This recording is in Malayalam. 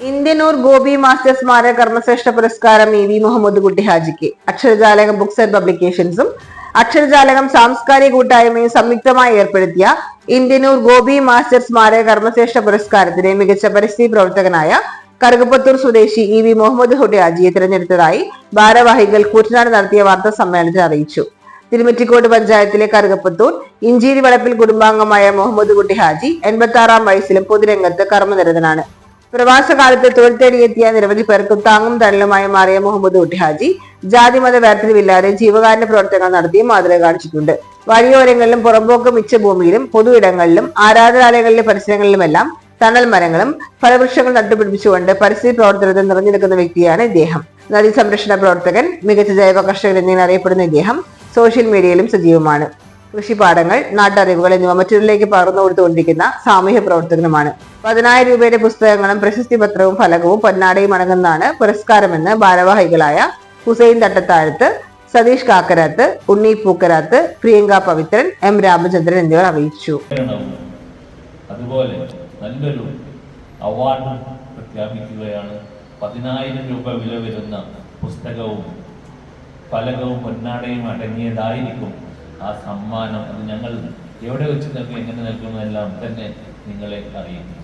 ഇന്ത്യനൂർ ഗോപി മാസ്റ്റർ സ്മാരക കർമ്മശ്രേഷ്ഠ പുരസ്കാരം ഇ വി മുഹമ്മദ് കുട്ടി ഹാജിക്ക് അക്ഷരജാലകം ബുക്സ് ആൻഡ് പബ്ലിക്കേഷൻസും അക്ഷരജാലകം സാംസ്കാരിക കൂട്ടായ്മയും സംയുക്തമായി ഏർപ്പെടുത്തിയ ഇന്ത്യനൂർ ഗോപി മാസ്റ്റർ സ്മാരക കർമ്മശ്രേഷ്ഠ പുരസ്കാരത്തിന് മികച്ച പരിസ്ഥിതി പ്രവർത്തകനായ കറുകപ്പത്തൂർ സ്വദേശി ഇ വി മുഹമ്മദ് കുട്ടി ഹാജിയെ തിരഞ്ഞെടുത്തതായി ഭാരവാഹികൾ കൂറ്റനാട് നടത്തിയ വാർത്താ സമ്മേളനത്തിൽ അറിയിച്ചു. തിരുമറ്റിക്കോട് പഞ്ചായത്തിലെ കറുകപ്പത്തൂർ ഇഞ്ചീരി വളപ്പിൽ കുടുംബാംഗമായ മുഹമ്മദ് കുട്ടി ഹാജി 86-ാം വയസ്സിലും പൊതുരംഗത്ത് കർമ്മനിരതനാണ്. പ്രവാസകാലത്ത് തൊഴിൽ തേടിയെത്തിയ നിരവധി പേർക്ക് താങ്ങും തണലുമായി മാറിയ മുഹമ്മദ് കുട്ടി ഹാജി ജാതിമത വേർതിരിവില്ലാതെ ജീവകാരുണ്യ പ്രവർത്തനങ്ങൾ നടത്തി മാതൃക കാണിച്ചിട്ടുണ്ട്. വഴിയോരങ്ങളിലും പുറമ്പോക്ക് മിച്ചഭൂമിയിലും പൊതു ഇടങ്ങളിലും ആരാധനാലയങ്ങളിലെ പരിസരങ്ങളിലുമെല്ലാം തണൽ മരങ്ങളും ഫലവൃക്ഷങ്ങൾ നട്ടുപിടിപ്പിച്ചുകൊണ്ട് പരിസ്ഥിതി പ്രവർത്തനത്തിൽ നിറഞ്ഞു നിൽക്കുന്ന വ്യക്തിയാണ് ഇദ്ദേഹം. നദീ സംരക്ഷണ പ്രവർത്തകൻ, മികച്ച ജൈവ കർഷകൻ എന്നിങ്ങനെ അറിയപ്പെടുന്ന ഇദ്ദേഹം സോഷ്യൽ മീഡിയയിലും സജീവമാണ്. കൃഷിപാഠങ്ങൾ, നാട്ടറിവുകൾ എന്നിവ മറ്റൊരിലേക്ക് പകർന്നു കൊടുത്തുകൊണ്ടിരിക്കുന്ന സാമൂഹ്യ പ്രവർത്തകനുമാണ്. 10,000 രൂപയുടെ പുസ്തകങ്ങളും പ്രശസ്തി പത്രവും ഫലകവും പൊന്നാടയും അടങ്ങുന്നതാണ് പുരസ്കാരമെന്ന് ഭാരവാഹികളായ ഹുസൈൻ തട്ടത്താഴത്ത്, സതീഷ് കാക്കരാത്ത്, ഉണ്ണി പൂക്കരാത്ത്, പ്രിയങ്ക പവിത്രൻ, എം രാമചന്ദ്രൻ എന്നിവർ അറിയിച്ചു. അതുപോലെ നല്ലൊരു അവാർഡ് പ്രഖ്യാപിക്കുകയാണ്. 10,000 രൂപ വില വരുന്ന പുസ്തകവും ഫലകവും പൊന്നാടയും അടങ്ങിയതായിരിക്കും ആ സമ്മാനം. അത് ഞങ്ങൾ എവിടെ വെച്ച് നൽകും, എങ്ങനെ നൽകുമെന്നെല്ലാം തന്നെ നിങ്ങളെ അറിയിക്കും.